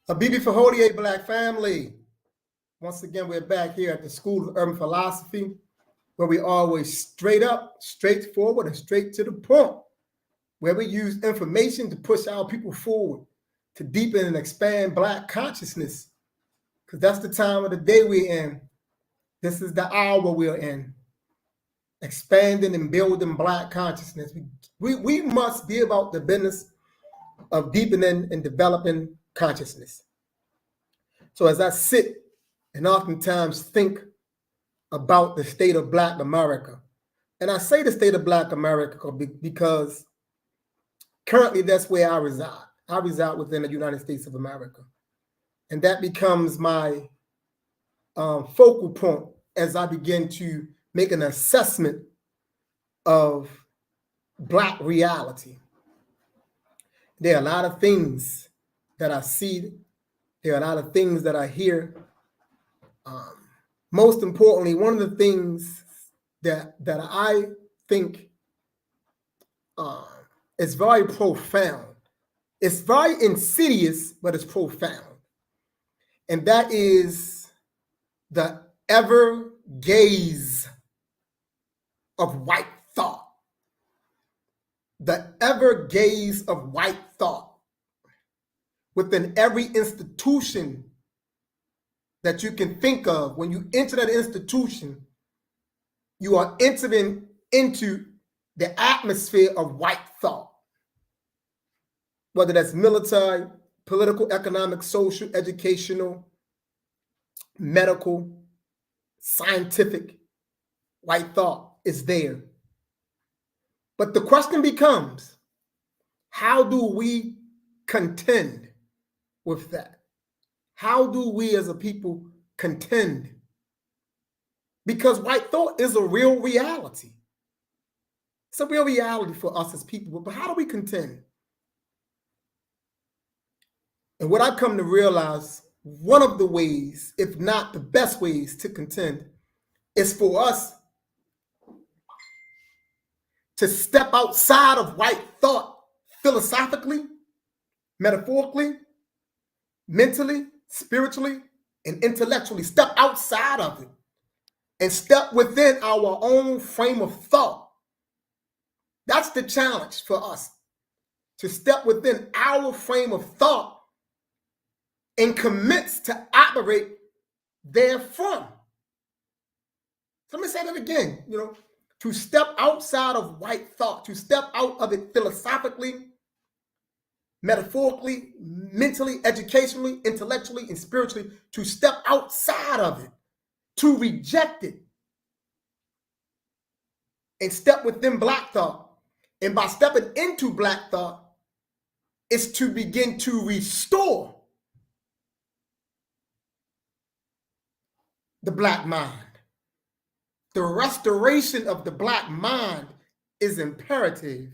Habibi Fahodier Black family. Once again, we're back here at the School of Urban Philosophy, where we always straight up, straightforward, and straight to the point, where we use information to push our people forward, to deepen and expand Black consciousness, because that's the time of the day we're in. This is the hour we're in, expanding and building Black consciousness. We must be about the business of deepening and developing consciousness. So as I sit and oftentimes think about the state of Black America, and I say the state of Black America because currently that's where I reside. I reside within the United States of America. And that becomes my focal point as I begin to make an assessment of Black reality. There are a lot of things that I see. There are a lot of things that I hear. Most importantly, one of the things that I think is very profound. It's very insidious, but it's profound. And that is the ever gaze of white thought. The ever gaze of white thought within every institution that you can think of. When you enter that institution, you are entering into the atmosphere of white thought, whether that's military, political, economic, social, educational, medical, scientific. White thought is there. But the question becomes, how do we contend with that? How do we as a people contend? Because white thought is a real reality. It's a real reality for us as people, but how do we contend? And what I've come to realize, one of the ways, if not the best ways to contend, is for us to step outside of white thought philosophically, metaphorically, mentally, spiritually, and intellectually. Step outside of it and step within our own frame of thought. That's the challenge for us, to step within our frame of thought and commence to operate therefrom. So let me say that again, to step outside of white thought, to step out of it philosophically, metaphorically, mentally, educationally, intellectually, and spiritually, to step outside of it, to reject it, and step within Black thought. And by stepping into Black thought, it's to begin to restore the Black mind. The restoration of the Black mind is imperative.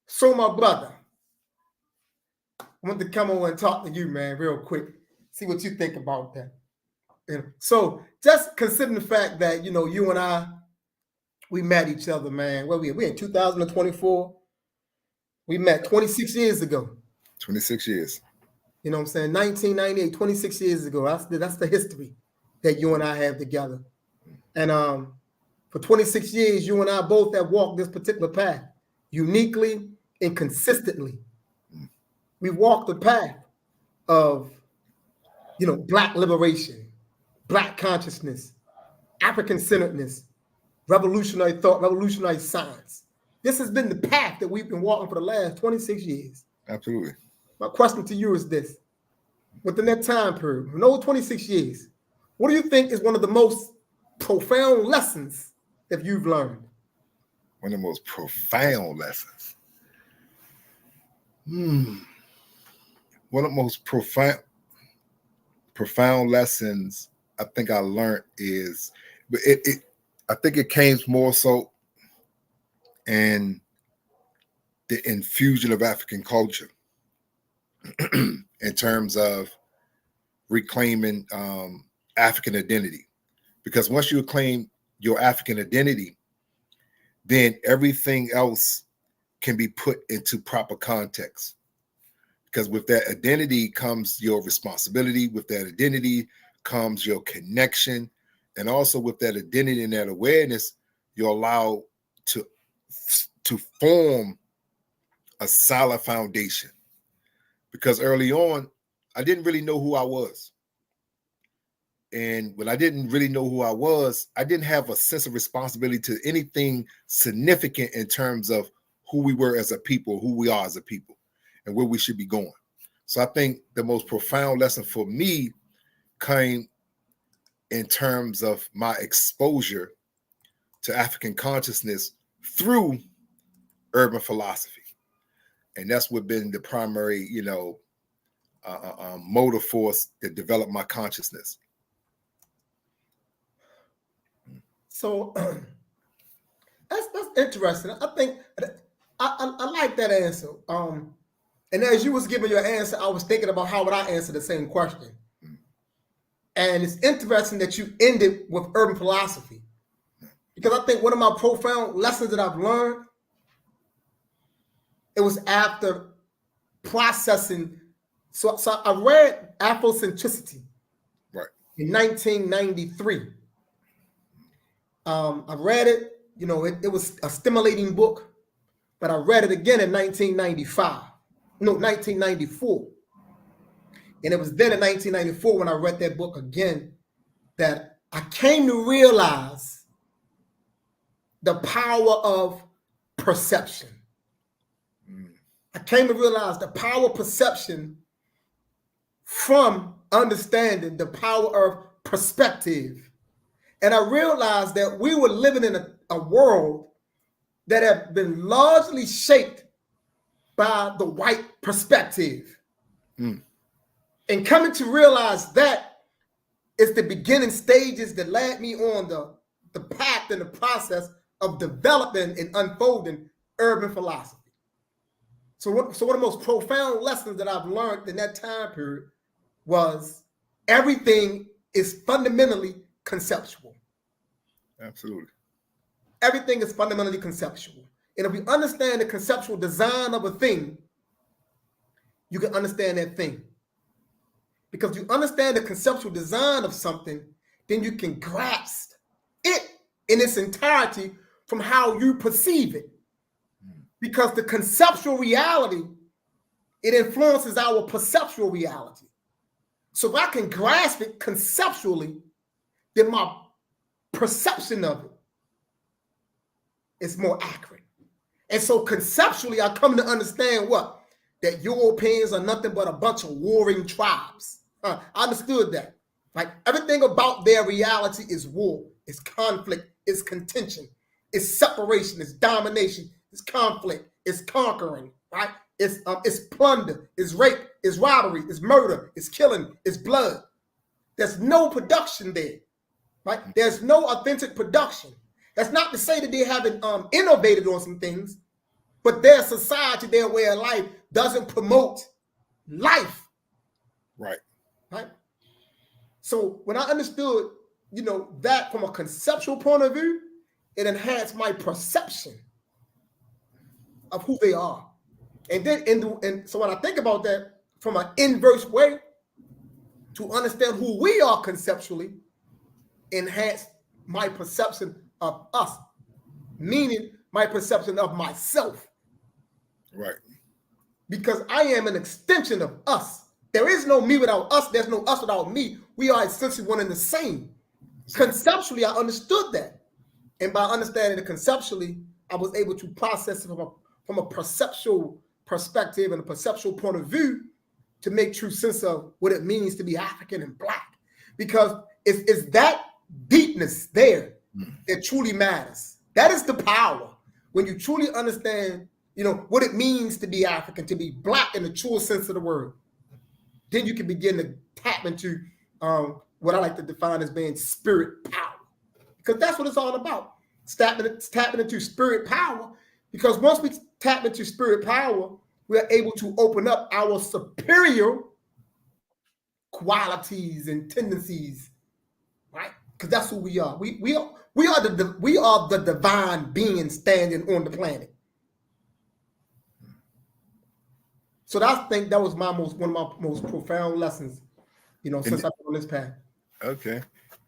So, my brother, I want to come over and talk to you, man, real quick. See what you think about that. So, just considering the fact that, you and I, we met each other, man. Well, we in 2024. We met 26 years ago. 26 years. You know what I'm saying? 1998, 26 years ago. That's the history that you and I have together. And for 26 years, you and I both have walked this particular path uniquely and consistently. We walked the path of, Black liberation, Black consciousness, African-centeredness, revolutionary thought, revolutionary science. This has been the path that we've been walking for the last 26 years. Absolutely. My question to you is this. Within that time period, in those 26 years, what do you think is one of the most profound lessons that you've learned? One of the most profound lessons. One of the most profound lessons I think I learned is, I think it came more so in the infusion of African culture in terms of reclaiming African identity. Because once you claim your African identity, then everything else can be put into proper context because with that identity comes your responsibility. With that identity comes your connection. And also with that identity and that awareness, you're allowed to form a solid foundation. Because early on, I didn't really know who I was. And when I didn't really know who I was, I didn't have a sense of responsibility to anything significant in terms of who we were as a people, who we are as a people, and where we should be going. So I think the most profound lesson for me came in terms of my exposure to African consciousness through urban philosophy. And that's what been the primary, motive force that developed my consciousness. So that's interesting. I think I like that answer. And as you was giving your answer, I was thinking about how would I answer the same question. And it's interesting that you ended with urban philosophy, because I think one of my profound lessons that I've learned, it was after processing. So I read Afrocentricity in 1993. I read it, it was a stimulating book, but I read it again in 1994. And it was then in 1994 when I read that book again that I came to realize the power of perception. I came to realize the power of perception from understanding the power of perspective. And I realized that we were living in a world that had been largely shaped by the white perspective. And coming to realize that is the beginning stages that led me on the path and the process of developing and unfolding urban philosophy. So one of the most profound lessons that I've learned in that time period was everything is fundamentally conceptual. Absolutely. Everything is fundamentally conceptual. And if you understand the conceptual design of a thing, you can understand that thing. Because you understand the conceptual design of something, then you can grasp it in its entirety from how you perceive it. Because the conceptual reality, it influences our perceptual reality. So if I can grasp it conceptually, then my perception of it is more accurate. And so conceptually, I come to understand what? That Europeans are nothing but a bunch of warring tribes. I understood that. Like everything about their reality is war, it's conflict, it's contention, it's separation, it's domination, it's conflict, it's conquering, right? It's plunder, it's rape, it's robbery, it's murder, it's killing, it's blood. There's no production there, right? There's no authentic production. That's not to say that they haven't innovated on some things, but their society, their way of life doesn't promote life. Right. So when I understood, that from a conceptual point of view, it enhanced my perception of who they are. And then, and so when I think about that from an inverse way, to understand who we are conceptually, enhance my perception of us, meaning my perception of myself. Right. Because I am an extension of us. There is no me without us. There's no us without me. We are essentially one and the same. Conceptually, I understood that. And by understanding it conceptually, I was able to process it from a perceptual perspective and a perceptual point of view to make true sense of what it means to be African and Black. Because it's that deepness there that truly matters. That is the power. When you truly understand, what it means to be African, to be Black in the truest sense of the word, then you can begin to tap into what I like to define as being spirit power. Because that's what it's all about. Tapping into spirit power. Because once we tap into spirit power, we're able to open up our superior qualities and tendencies, right? Because that's who we are. We are the divine being standing on the planet. So I think that was one of my most profound lessons, since I've been on this path. Okay.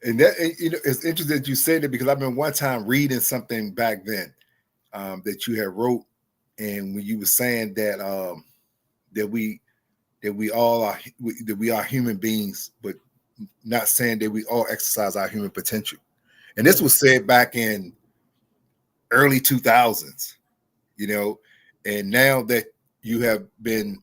And that, it's interesting that you say that, because I've been one time reading something back then that you had wrote, and when you were saying that that we are human beings, but not saying that we all exercise our human potential. And this was said back in early 2000s, and now that you have been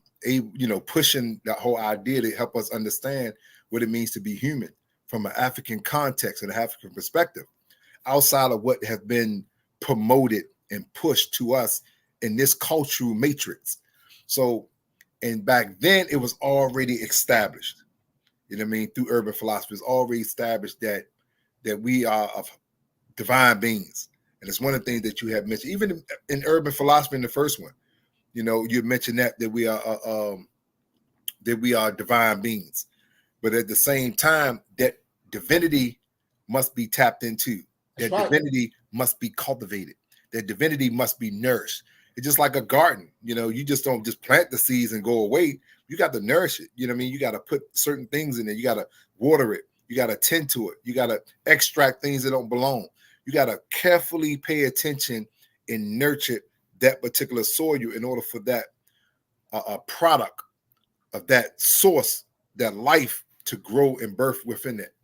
pushing that whole idea to help us understand what it means to be human from an African context and an African perspective, outside of what has been promoted and pushed to us in this cultural matrix. So, and back then it was already established, through urban philosophy, it's already established that we are of divine beings. And it's one of the things that you have mentioned, even in urban philosophy, in the first one, you mentioned that we are divine beings. But at the same time, that divinity must be tapped into. That divinity must be cultivated. That divinity must be nourished. It's just like a garden. You just don't just plant the seeds and go away. You got to nourish it. You got to put certain things in there. You got to water it. You got to tend to it. You got to extract things that don't belong. You got to carefully pay attention and nurture that particular soil in order for that product of that source, that life, to grow and birth within it.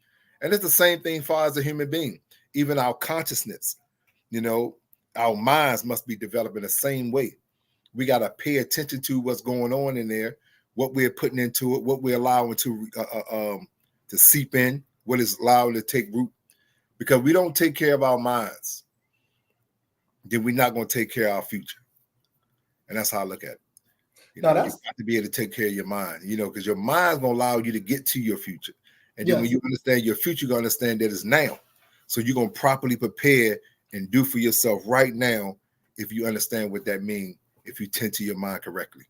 And it's the same thing for as a human being. Even our consciousness, our minds must be developed in the same way. We got to pay attention to what's going on in there, what we're putting into it, what we're allowing to seep in, what is allowing to take root. Because we don't take care of our minds, then we're not going to take care of our future. And that's how I look at it. You have to be able to take care of your mind, because your mind's going to allow you to get to your future. And then when you understand your future, you're going to understand that it's now. So you're going to properly prepare and do for yourself right now, if you understand what that means, if you tend to your mind correctly.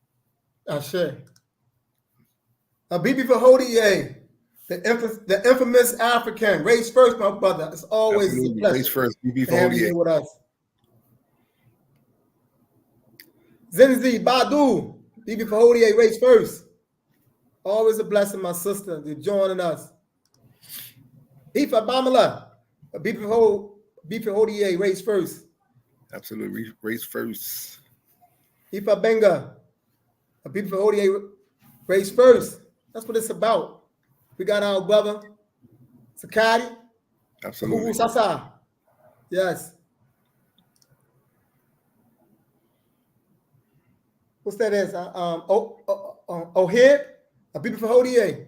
Ashe. Bibi Fahodiye, the infamous African, race first, my brother. It's always a pleasure. Race first, Bibi Fahodiye with us. Zinzi Badu, Bibi Fahodiye, race first. Always a blessing, my sister, to joining us. Ifa Bamala, Bibi Fahodiye, race first. Absolutely, race first. Ifa Benga, Bibi Fahodiye, race first. That's what it's about. We got our brother, Sakati. Absolutely. Sasa. Yes. What's that is? Ohid, Bibi Fahodiye.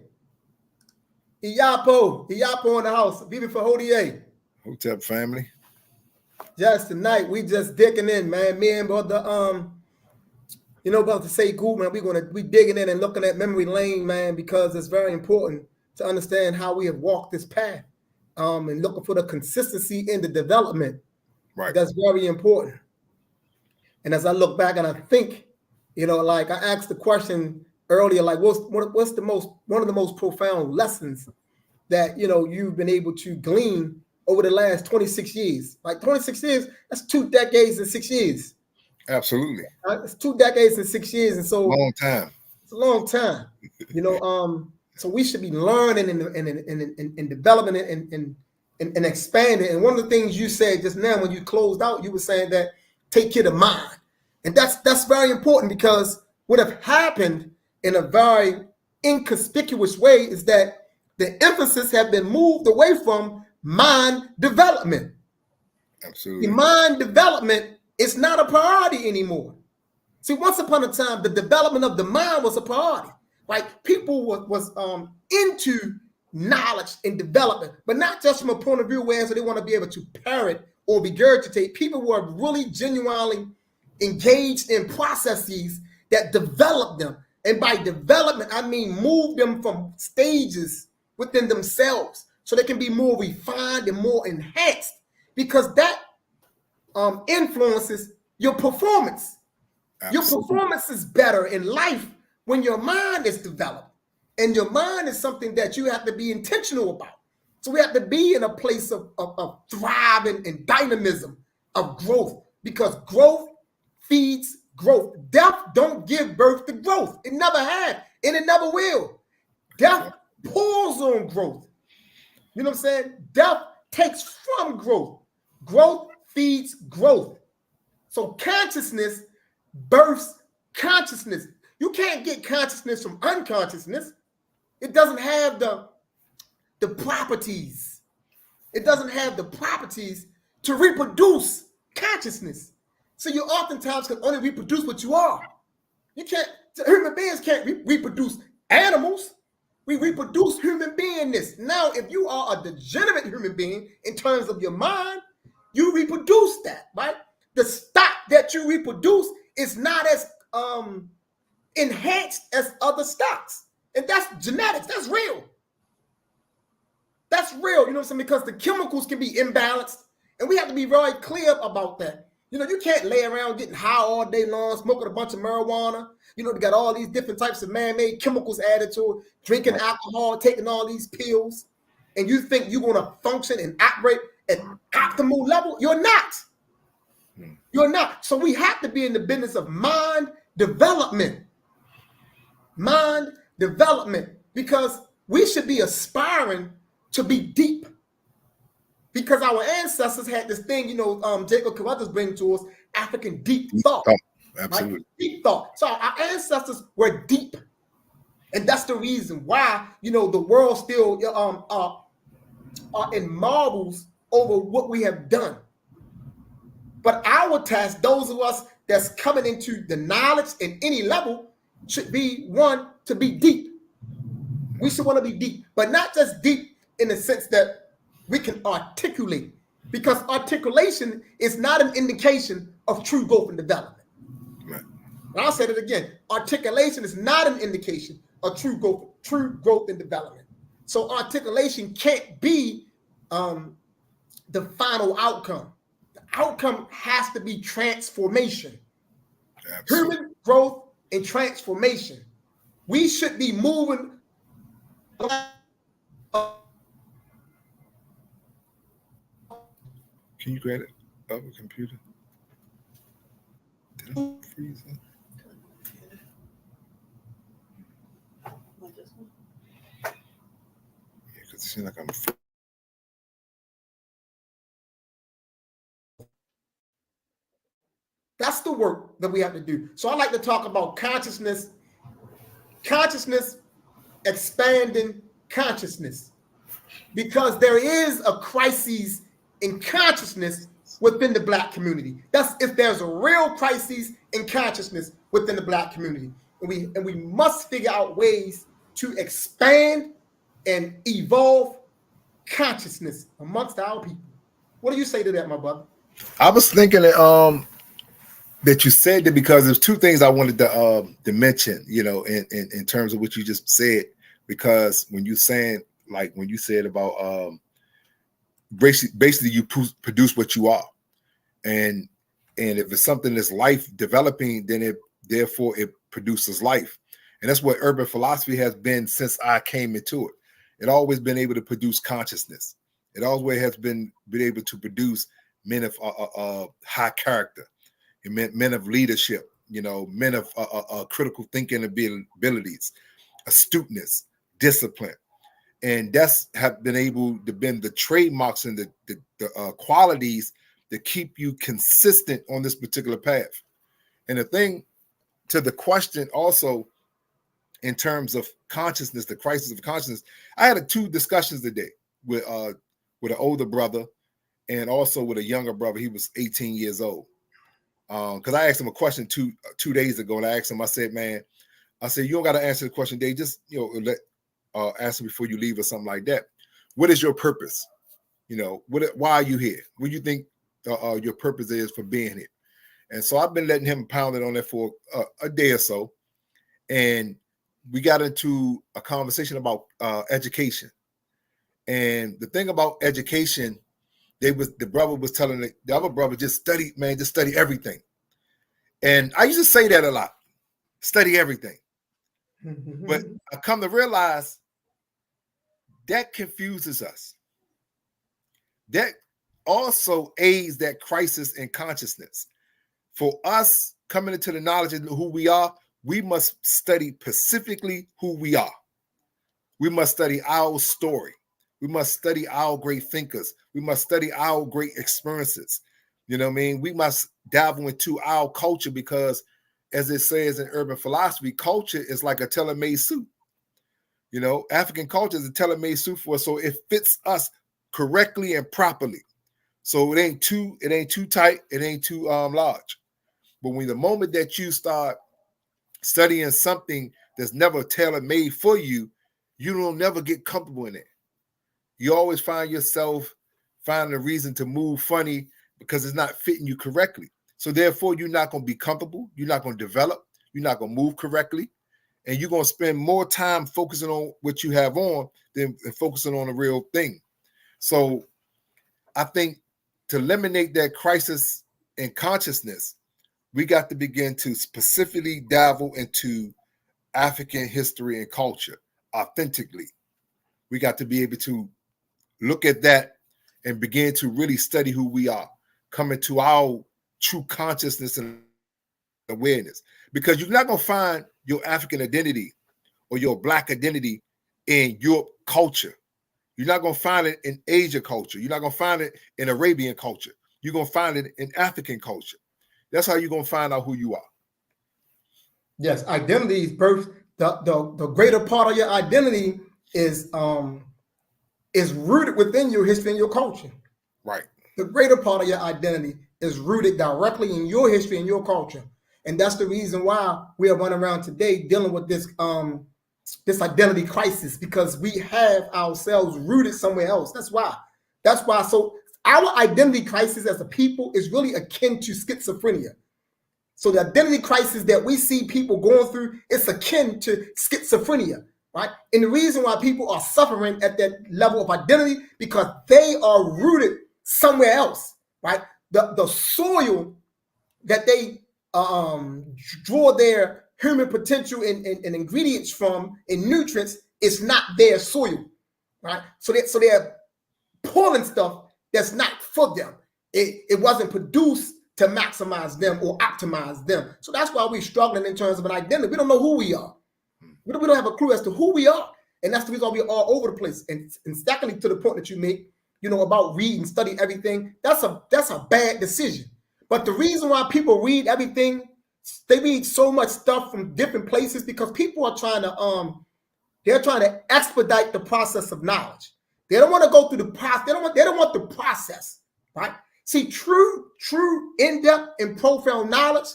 Iyapo in the house. Bibi Fahodiye. Hotep family. Yes, tonight we just digging in, man. Me and brother, about to say cool, man. We digging in and looking at memory lane, man, because it's very important to understand how we have walked this path. And looking for the consistency in the development. Right. That's very important. And as I look back and I think, like I asked the question earlier, like what's one of the most profound lessons that you've been able to glean over the last 26 years. Like 26 years, that's 2 decades and 6 years. Absolutely. It's 2 decades and 6 years. And so long time. It's a long time. So we should be learning and developing it and expanding. And one of the things you said just now when you closed out, you were saying that take care of mind. And that's very important, because what have happened in a very inconspicuous way is that the emphasis have been moved away from mind development. Absolutely. The mind development is not a priority anymore. See, once upon a time, the development of the mind was a priority. Like people was into knowledge and development, but not just from a point of view where they want to be able to parrot or regurgitate. People were really genuinely engaged in processes that develop them. And by development, I mean move them from stages within themselves so they can be more refined and more enhanced, because that influences your performance. Absolutely. Your performance is better in life when your mind is developed. And your mind is something that you have to be intentional about. So we have to be in a place of thriving and dynamism, of growth, because growth feeds growth. Death don't give birth to growth. It never had, and it never will. Death pulls on growth. You know what I'm saying? Death takes from growth. Growth feeds growth. So consciousness births consciousness. You can't get consciousness from unconsciousness. It doesn't have the properties. It doesn't have the properties to reproduce consciousness. So you oftentimes can only reproduce what you are. You can't, human beings can't reproduce animals. We reproduce human beingness. Now, if you are a degenerate human being in terms of your mind, you reproduce that, right? The stock that you reproduce is not as enhanced as other stocks. And that's genetics. That's real. That's real, you know what I'm saying? Because the chemicals can be imbalanced, and we have to be very clear about that. You know, you can't lay around getting high all day long, smoking a bunch of marijuana. You know, they got all these different types of man-made chemicals added to it, drinking alcohol, taking all these pills, and you think you're going to function and operate at optimal level. You're not. You're not. So we have to be in the business of mind development. Mind development, because we should be aspiring to be deep, because our ancestors had this thing, you know, Jacob Carruthers bring to us, African deep thought. Absolutely. Right? Deep thought. So our ancestors were deep. And that's the reason why, you know, the world still are in marvels over what we have done. But our task, those of us that's coming into the knowledge in any level, should be one to be deep. We should want to be deep, but not just deep in the sense that we can articulate, because articulation is not an indication of true growth and development. Right. And I'll say it again. Articulation is not an indication of true growth and development. So articulation can't be the final outcome. The outcome has to be transformation. Absolutely. Human growth and transformation. We should be moving. Can you grab it up a computer? Did I freeze it? Yeah, because it seems like I'm. That's the work that we have to do. So I like to talk about consciousness expanding consciousness, because there is a crisis in consciousness within the Black community. That's if there's a real crisis in consciousness within the Black community. And we must figure out ways to expand and evolve consciousness amongst our people. What do you say to that, my brother? I was thinking that you said that because there's two things I wanted to mention, you know, in terms of what you just said, because when you saying, like when you said about basically you produce what you are, and if it's something that's life developing, then therefore it produces life. And that's what urban philosophy has been since I came into it. It always been able to produce consciousness. It always has been able to produce men of high character, men of leadership, you know, men of critical thinking abilities, astuteness, discipline. And that's have been able to bend the trademarks and the qualities that keep you consistent on this particular path. And the thing to the question also, in terms of consciousness, the crisis of consciousness, I had two discussions today with an older brother and also with a younger brother. He was 18 years old. Because I asked him a question two days ago, and I asked him, I said, man, I said, you don't got to answer the question, Dave. Just, you know, ask him before you leave or something like that. What is your purpose? You know, why are you here? What do you think your purpose is for being here? And so I've been letting him pound it on that for a day or so. And we got into a conversation about education. And the thing about education, the brother was telling the other brother, just study everything. And I used to say that a lot, study everything. But I come to realize that confuses us. That also aids that crisis in consciousness. For us coming into the knowledge of who we are, we must study specifically who we are. We must study our story. We must study our great thinkers. We must study our great experiences. You know what I mean? We must dabble into our culture because, as it says in urban philosophy, culture is like a tailor-made suit. You know, African culture is a tailor-made suit for us, so it fits us correctly and properly. So it ain't too tight, it ain't too large. But when the moment that you start studying something that's never tailor-made for you, you don't never get comfortable in it. You always find yourself finding a reason to move funny because it's not fitting you correctly. So therefore, you're not going to be comfortable. You're not going to develop. You're not going to move correctly. And you're going to spend more time focusing on what you have on than focusing on the real thing. So I think to eliminate that crisis in consciousness, we got to begin to specifically dabble into African history and culture authentically. We got to be able to look at that and begin to really study who we are, come into our true consciousness and awareness. Because you're not going to find your African identity or your Black identity in your culture. You're not going to find it in Asia culture. You're not going to find it in Arabian culture. You're going to find it in African culture. That's how you're going to find out who you are. Yes, identity is birth. The greater part of your identity is rooted within your history and your culture. Right. The greater part of your identity is rooted directly in your history and your culture. And that's the reason why we are running around today dealing with this identity crisis, because we have ourselves rooted somewhere else. That's why. So our identity crisis as a people is really akin to schizophrenia. So the identity crisis that we see people going through is akin to schizophrenia, right? And the reason why people are suffering at that level of identity, because they are rooted somewhere else, right? The soil that they draw their human potential and ingredients from and nutrients is not their soil, right? So they're pulling stuff that's not for them. It wasn't produced to maximize them or optimize them. So that's why we're struggling in terms of an identity. We don't know who we are. We don't have a clue as to who we are. And that's the reason why we're all over the place. And secondly, to the point that you make, about read and study everything, that's a bad decision. But the reason why people read everything, they read so much stuff from different places, because people are trying to expedite the process of knowledge. They don't want to go through the process. They don't want the process, right? See, true, in-depth and profound knowledge,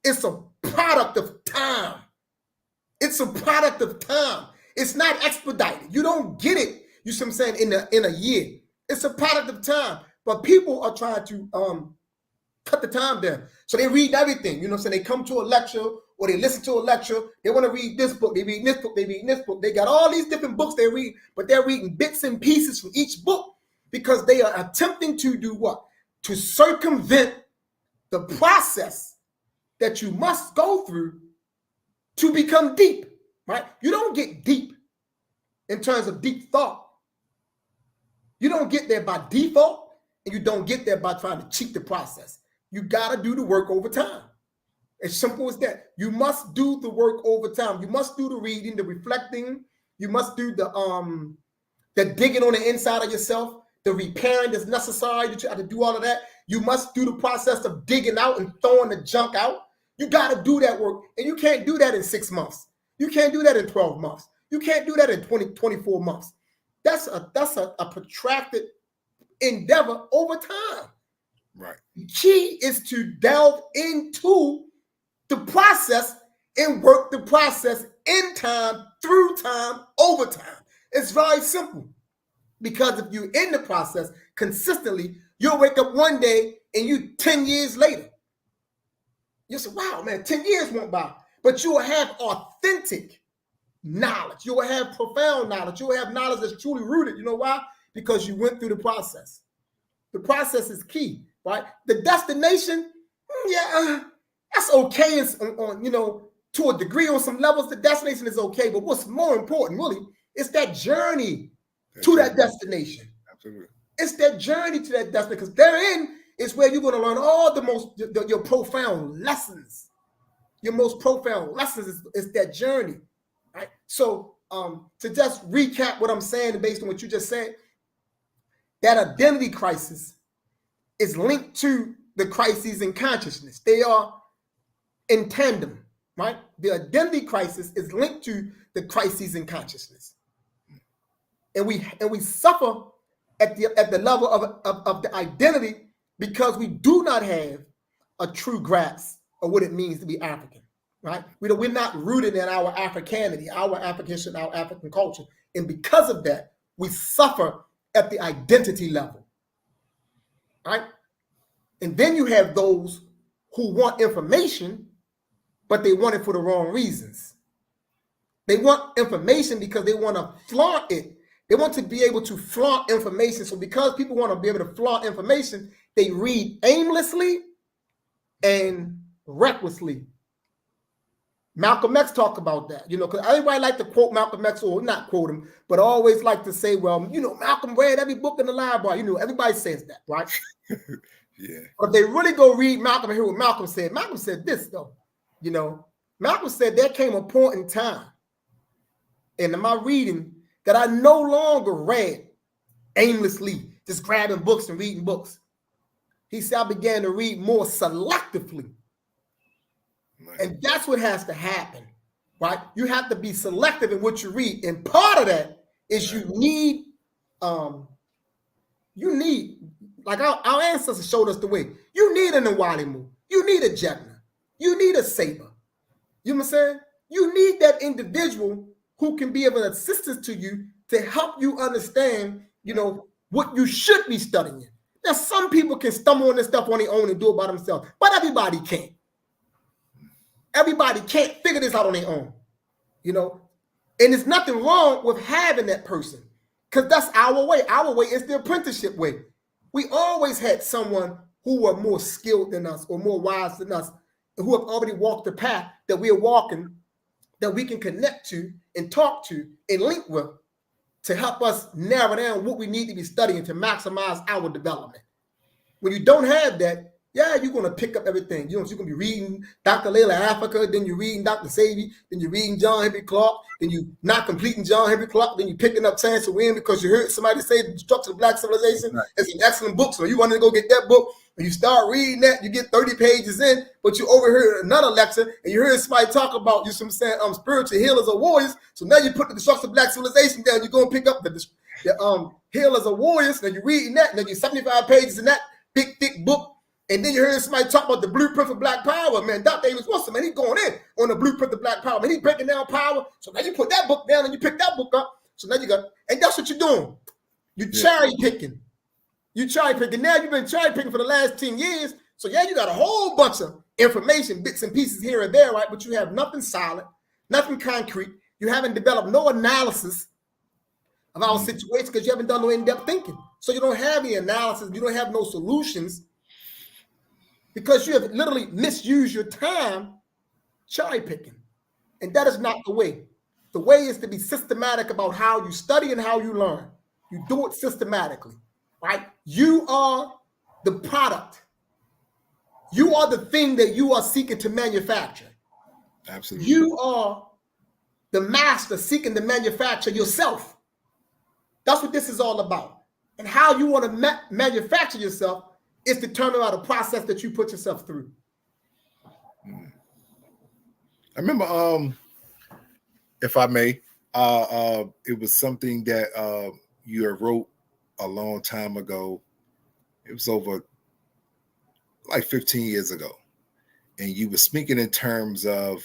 it's a product of time. It's a product of time. It's not expedited. You don't get it, you see what I'm saying, in a year. It's a product of time. But people are trying to cut the time down. So they read everything. You know what I'm saying? They come to a lecture or they listen to a lecture. They want to read this book. They read this book. They read this book. They got all these different books they read, but they're reading bits and pieces from each book, because they are attempting to do what? To circumvent the process that you must go through to become deep, right? You don't get deep in terms of deep thought. You don't get there by default, and you don't get there by trying to cheat the process. You got to do the work over time. As simple as that. You must do the work over time. You must do the reading, the reflecting. You must do the digging on the inside of yourself, the repairing that's necessary. You have to do all of that. You must do the process of digging out and throwing the junk out. You got to do that work. And you can't do that in 6 months. You can't do that in 12 months. You can't do that in 24 months. That's a protracted endeavor over time. Right. The key is to delve into the process and work the process in time, through time, over time. It's very simple. Because if you're in the process consistently, you'll wake up one day and you 10 years later. You say, wow, man, 10 years went by. But you will have authentic knowledge. You will have profound knowledge. You will have knowledge that's truly rooted. You know why? Because you went through the process. The process is key, right? The destination, that's okay on to a degree on some levels. The destination is okay, but what's more important, really, is that journey to that destination. Absolutely. It's that journey to that destination, because therein is where you're going to learn all your profound lessons. Your most profound lessons is that journey, right? So to just recap what I'm saying based on what you just said, that identity crisis is linked to the crises in consciousness. They are in tandem, right? The identity crisis is linked to the crises in consciousness, and we suffer at the level of the identity because we do not have a true grasp of what it means to be African, right? We're not rooted in our Africanity, our African, our African culture, and because of that, we suffer at the identity level, right? And then you have those who want information, but they want it for the wrong reasons. They want information because they want to flaunt it. They want to be able to flaunt information. So because people want to be able to flaunt information, they read aimlessly and recklessly. Malcolm X talked about that, because everybody like to quote Malcolm X, or not quote him, but always like to say, well, Malcolm read every book in the library. Everybody says that, right? Yeah. But if they really go read Malcolm and hear what Malcolm said this, though. Malcolm said there came a point in time in my reading that I no longer read aimlessly, just grabbing books and reading books. He said I began to read more selectively. Nice. And that's what has to happen, right? You have to be selective in what you read. And part of that is you need, like our ancestors showed us the way. You need an Nwalimu. You need a Jekna. You need a Saber. You know what I'm saying? You need that individual who can be of an assistance to you to help you understand, what you should be studying. Now, some people can stumble on this stuff on their own and do it by themselves, but everybody can't. Everybody can't figure this out on their own, And there's nothing wrong with having that person, because that's our way. Our way is the apprenticeship way. We always had someone who were more skilled than us or more wise than us, who have already walked the path that we are walking, that we can connect to and talk to and link with to help us narrow down what we need to be studying to maximize our development. When you don't have that, yeah, you're going to pick up everything. You're going to be reading Dr. Layla Africa, then you're reading Dr. Savy, then you're reading John Henry Clark, then you're not completing John Henry Clark, then you're picking up Chance to Win because you heard somebody say The Destruction of Black Civilization. Right. It's an excellent book, so you want to go get that book. When you start reading that, you get 30 pages in, but you overheard another lecture, and you heard somebody talk about spiritual healers or warriors. So now you put The Destruction of Black Civilization down, you go and pick up the healers or warriors, and you're reading that, and then you're 75 pages in that big, thick book. And then you heard somebody talk about the blueprint for Black Power, man. Dr. Amos Wilson, man, he's going in on the blueprint of Black Power. Man, he's breaking down power. So now you put that book down and you pick that book up. So now you got, and that's what you're doing. You're cherry picking. You cherry picking. Now you've been cherry picking for the last 10 years. So yeah, you got a whole bunch of information, bits and pieces here and there, right? But you have nothing solid, nothing concrete. You haven't developed no analysis of our situation because you haven't done no in-depth thinking. So you don't have the analysis. You don't have no solutions, because you have literally misused your time cherry picking. And that is not the way. The way is to be systematic about how you study and how you learn. You do it systematically, right? You are the product. You are the thing that you are seeking to manufacture. Absolutely. You are the master seeking to manufacture yourself. That's what this is all about. And how you want to manufacture yourself is determined by the process that you put yourself through. I remember, if I may, it was something that you wrote a long time ago. It was over like 15 years ago. And you were speaking in terms of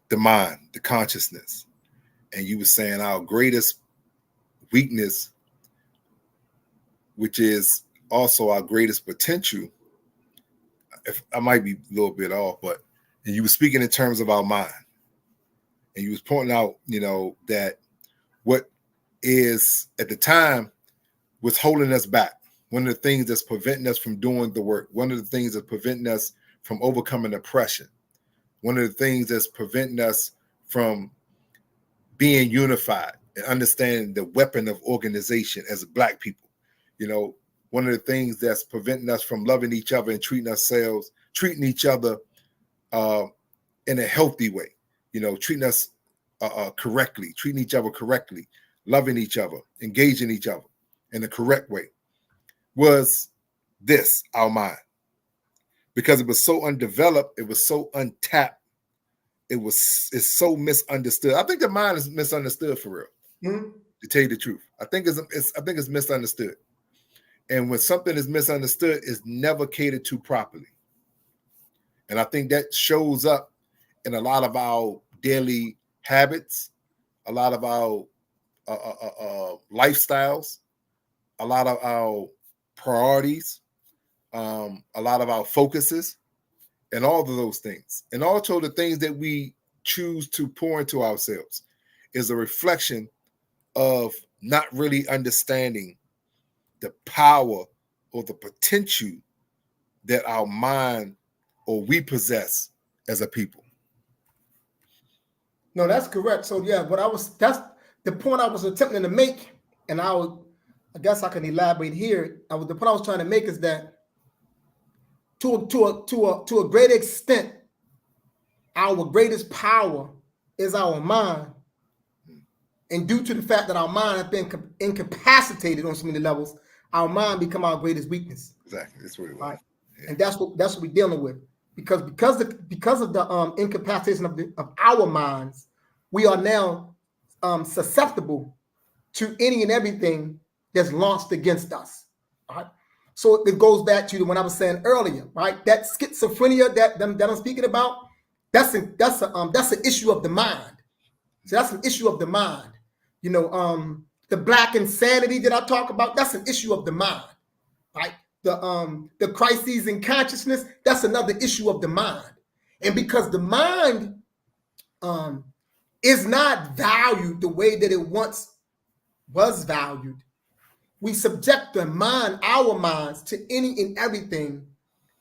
the mind, the consciousness. And you were saying our greatest weakness, which is also our greatest potential. If I might be a little bit off, but you were speaking in terms of our mind, and you was pointing out, that what is at the time was holding us back. One of the things that's preventing us from doing the work. One of the things that's preventing us from overcoming oppression. One of the things that's preventing us from being unified and understanding the weapon of organization as Black people. one of the things that's preventing us from loving each other and treating each other in a healthy way, treating us correctly, treating each other correctly, loving each other, engaging each other in the correct way, was this, our mind. Because it was so undeveloped, it was so untapped, it's so misunderstood. I think the mind is misunderstood for real. Mm-hmm. To tell you the truth, I think it's misunderstood. And when something is misunderstood, it's never catered to properly. And I think that shows up in a lot of our daily habits, a lot of our lifestyles, a lot of our priorities, a lot of our focuses, and all of those things. And also the things that we choose to pour into ourselves is a reflection of not really understanding the power or the potential that our mind or we possess as a people. No, that's correct. So yeah, that's the point I was attempting to make, and I guess I can elaborate here. The point I was trying to make is that to a great extent, our greatest power is our mind. And due to the fact that our mind has been incapacitated on so many levels, our mind become our greatest weakness. Exactly, that's what it was. Right? Yeah. And that's what we're dealing with. Because of the incapacitation of our minds, we are now susceptible to any and everything that's launched against us. Right? So it goes back to when I was saying earlier, right? That schizophrenia that I'm speaking about, that's an issue of the mind. So that's an issue of the mind. The black insanity that I talk about, that's an issue of the mind, right? The crises in consciousness, that's another issue of the mind. And because the mind is not valued the way that it once was valued, we subject our minds, to any and everything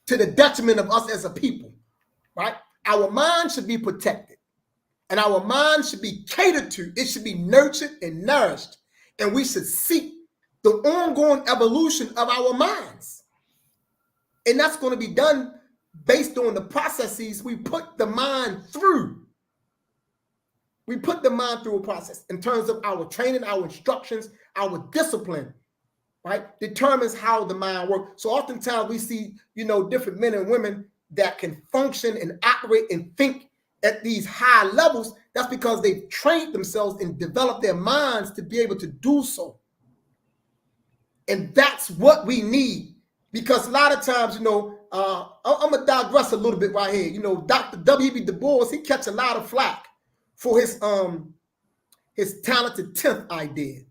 to the detriment of us as a people, right? Our mind should be protected. And our mind should be catered to. It should be nurtured and nourished. And we should seek the ongoing evolution of our minds. And that's going to be done based on the processes we put the mind through. We put the mind through a process in terms of our training, our instructions, our discipline, right? Determines how the mind works. So oftentimes we see, different men and women that can function and operate and think at these high levels. That's because they've trained themselves and developed their minds to be able to do so. And that's what we need, because a lot of times, I'm gonna digress a little bit right here. Dr. W.B. Du Bois, he catch a lot of flack for his talented 10th idea.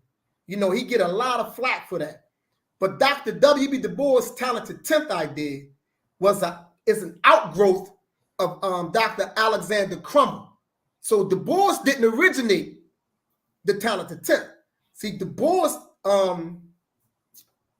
He get a lot of flack for that. But Dr. W.B. Du Bois' talented 10th idea is an outgrowth of Dr. Alexander Crummell. So Du Bois didn't originate the talented 10th. See, Du Bois'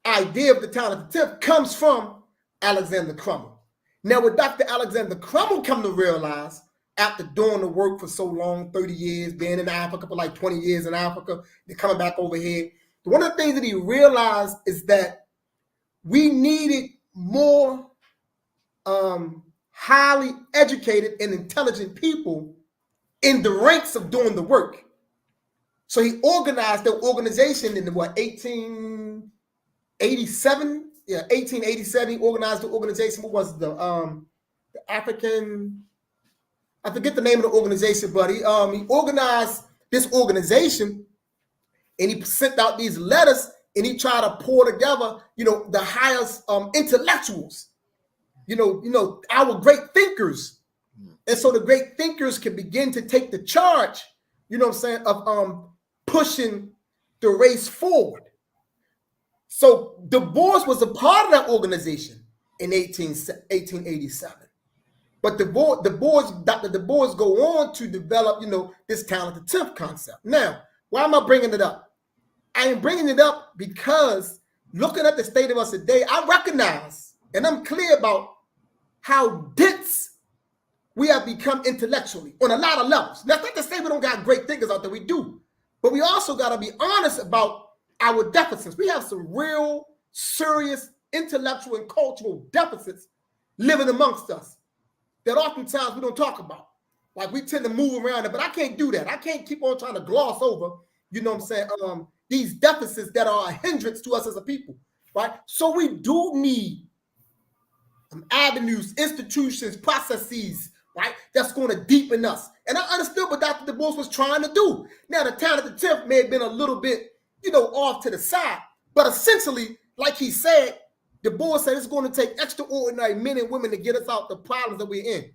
idea of the talented 10th comes from Alexander Crummell. Now, what Dr. Alexander Crummell come to realize after doing the work for so long, 30 years, being in Africa for like 20 years in Africa, then coming back over here, one of the things that he realized is that we needed more highly educated and intelligent people in the ranks of doing the work. So he organized the organization in 1887? Yeah, 1887. He organized the organization. What was the African? I forget the name of the organization, but he organized this organization, and he sent out these letters, and he tried to pour together, the highest intellectuals. Our great thinkers. And so the great thinkers can begin to take the charge, of pushing the race forward. So Du Bois was a part of that organization in 1887. But Dr. Du Bois go on to develop, this talented 10th concept. Now, why am I bringing it up? I am bringing it up because looking at the state of us today, I recognize and I'm clear about how dense we have become intellectually on a lot of levels. That's not to say we don't got great thinkers out there, we do. But we also got to be honest about our deficits. We have some real serious intellectual and cultural deficits living amongst us that oftentimes we don't talk about. Like we tend to move around it, but I can't do that. I can't keep on trying to gloss over, you know what I'm saying, these deficits that are a hindrance to us as a people, right? So we do need avenues, institutions, processes, right? That's going to deepen us. And I understood what Dr. Du Bois was trying to do. Now, the town at the 10th may have been a little bit, off to the side, but essentially, like he said, Du Bois said it's going to take extraordinary men and women to get us out the problems that we're in.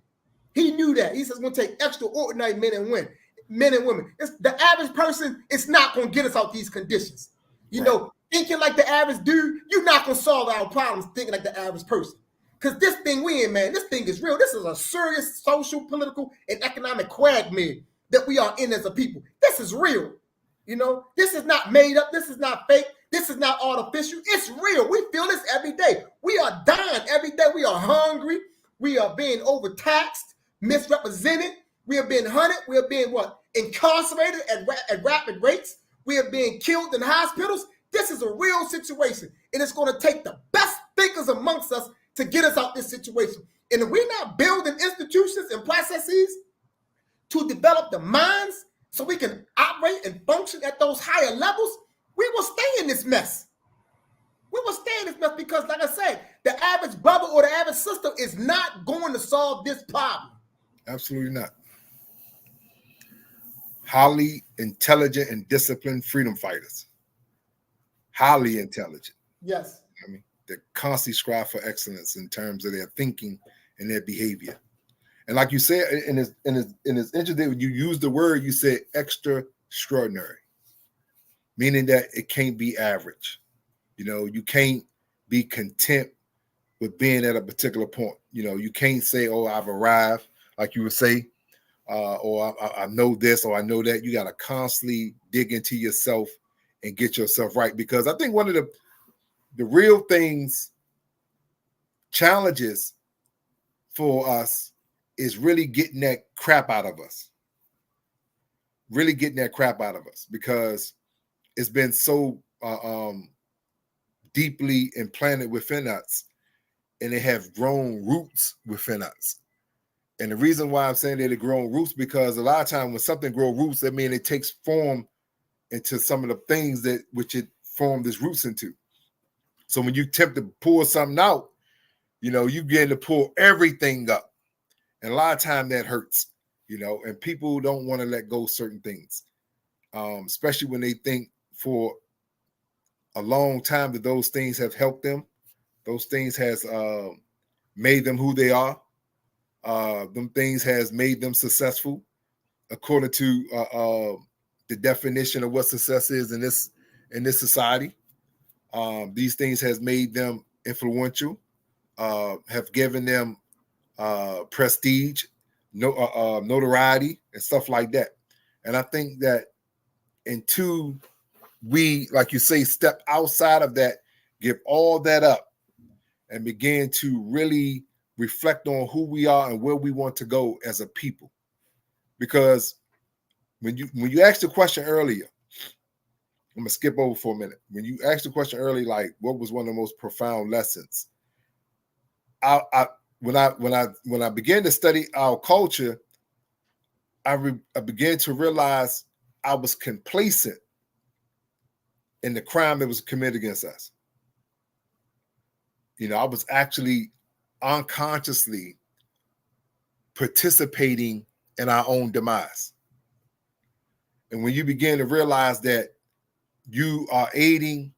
He knew that. He says it's going to take extraordinary men and women. It's the average person is not going to get us out these conditions. Thinking like the average dude, you're not going to solve our problems thinking like the average person. Because this thing we in, man, this thing is real. This is a serious social, political, and economic quagmire that we are in as a people. This is real. This is not made up. This is not fake. This is not artificial. It's real. We feel this every day. We are dying every day. We are hungry. We are being overtaxed, misrepresented. We are being hunted. We are being incarcerated at rapid rates. We are being killed in hospitals. This is a real situation. And it's going to take the best thinkers amongst us to get us out this situation. And if we're not building institutions and processes to develop the minds so we can operate and function at those higher levels, we will stay in this mess. We will stay in this mess because, like I said, the average brother or the average sister is not going to solve this problem. Absolutely not. Highly intelligent and disciplined freedom fighters. Highly intelligent. Yes. They constantly strive for excellence in terms of their thinking and their behavior. And like you said, and it's interesting when you use the word, you said extraordinary, meaning that it can't be average. You can't be content with being at a particular point. You can't say, oh, I've arrived, like you would say, or I know this or I know that. You got to constantly dig into yourself and get yourself right. Because I think one of the real challenges for us is really getting that crap out of us. Really getting that crap out of us because it's been so deeply implanted within us and they have grown roots within us. And the reason why I'm saying that it grown roots because a lot of times when something grows roots, that means it takes form into some of the things that which it formed its roots into. So when you attempt to pull something out, you begin to pull everything up. And a lot of times that hurts, and people don't want to let go of certain things, especially when they think for a long time that those things have helped them. Those things has made them who they are. Them things has made them successful according to the definition of what success is in this society. These things has made them influential, have given them prestige, notoriety, and stuff like that. And I think that until we, like you say, step outside of that, give all that up, and begin to really reflect on who we are and where we want to go as a people. Because when you asked the question earlier, I'm gonna skip over for a minute. When you asked the question earlier, like what was one of the most profound lessons? When I began to study our culture, I began to realize I was complacent in the crime that was committed against us. I was actually unconsciously participating in our own demise. And when you begin to realize that you are aiding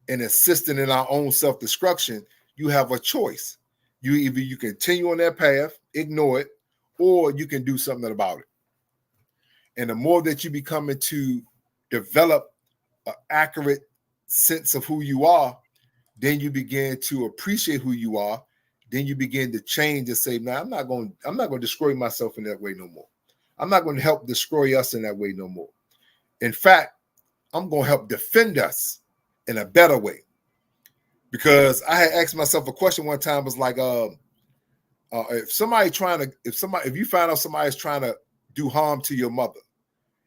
and assisting in our own self-destruction, you have a choice. You continue on that path, ignore it, or you can do something about it. And the more that you become to develop an accurate sense of who you are, then you begin to appreciate who you are. Then you begin to change and say, "Man, I'm not going to destroy myself in that way no more. I'm not going to help destroy us in that way no more. In fact, I'm going to help defend us in a better way." Because I had asked myself a question one time, was like, if you find out somebody's trying to do harm to your mother,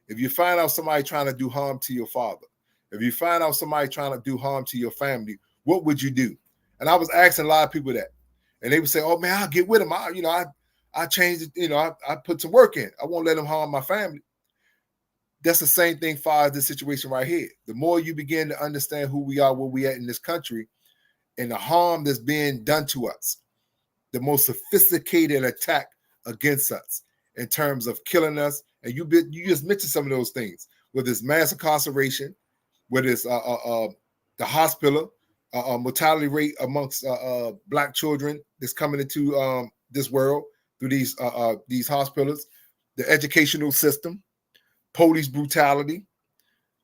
if you find out somebody trying to do harm to your father, if you find out somebody trying to do harm to your family, what would you do? And I was asking a lot of people that, and they would say, "Oh man, I'll get with him. I changed it. You know, I put some work in. I won't let him harm my family." That's the same thing far as this situation right here. The more you begin to understand who we are, where we at in this country, and the harm that's being done to us, the most sophisticated attack against us in terms of killing us. And you just mentioned some of those things, whether it's mass incarceration, whether it's the hospital mortality rate amongst Black children that's coming into this world through these hospitals, the educational system, police brutality,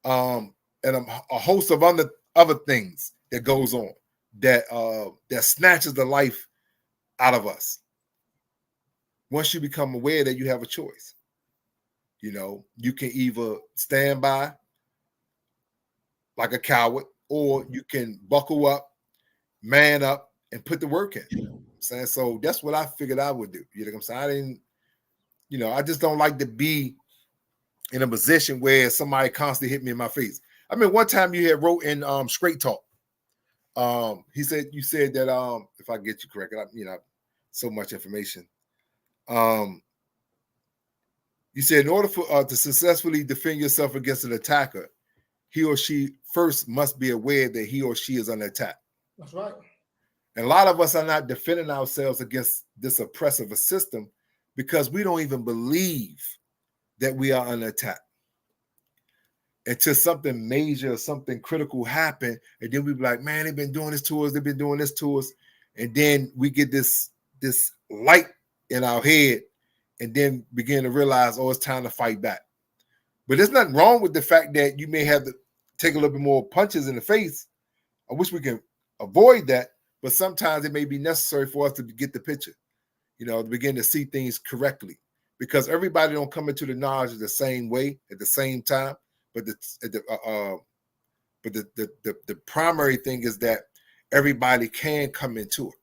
and a host of other things that goes on that snatches the life out of us. Once you become aware that you have a choice, you know, you can either stand by like a coward, or you can buckle up, man up, and put the work in. You know what I'm saying? So that's what I figured I would do. You know what I'm saying? I didn't, you know, I just don't like to be in a position where somebody constantly hit me in my face. I mean, one time you had wrote in Straight Talk. You said that if I get you correct, you know, so much information. You said in order for to successfully defend yourself against an attacker, he or she first must be aware that he or she is under attack. That's right. And a lot of us are not defending ourselves against this oppressive system because we don't even believe that we are under attack. Until something major, something critical happen, and then we be like, man, they've been doing this to us, they've been doing this to us. And then we get this light in our head and then begin to realize, oh, it's time to fight back. But there's nothing wrong with the fact that you may have to take a little bit more punches in the face. I wish we can avoid that, but sometimes it may be necessary for us to get the picture, you know, to begin to see things correctly, because everybody don't come into the knowledge the same way at the same time. But the primary thing is that everybody can come into it.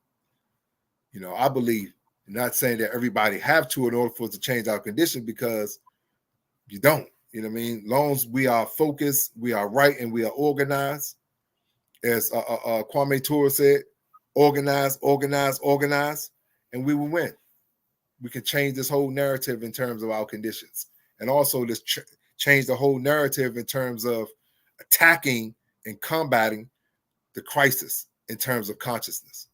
You know, I believe, not saying that everybody have to in order for us to change our condition, because you don't. You know what I mean? Long as we are focused, we are right, and we are organized. As Kwame Ture said, organize, organize, organize, and we will win. We can change this whole narrative in terms of our conditions. And also this change the whole narrative in terms of attacking and combating the crisis in terms of consciousness.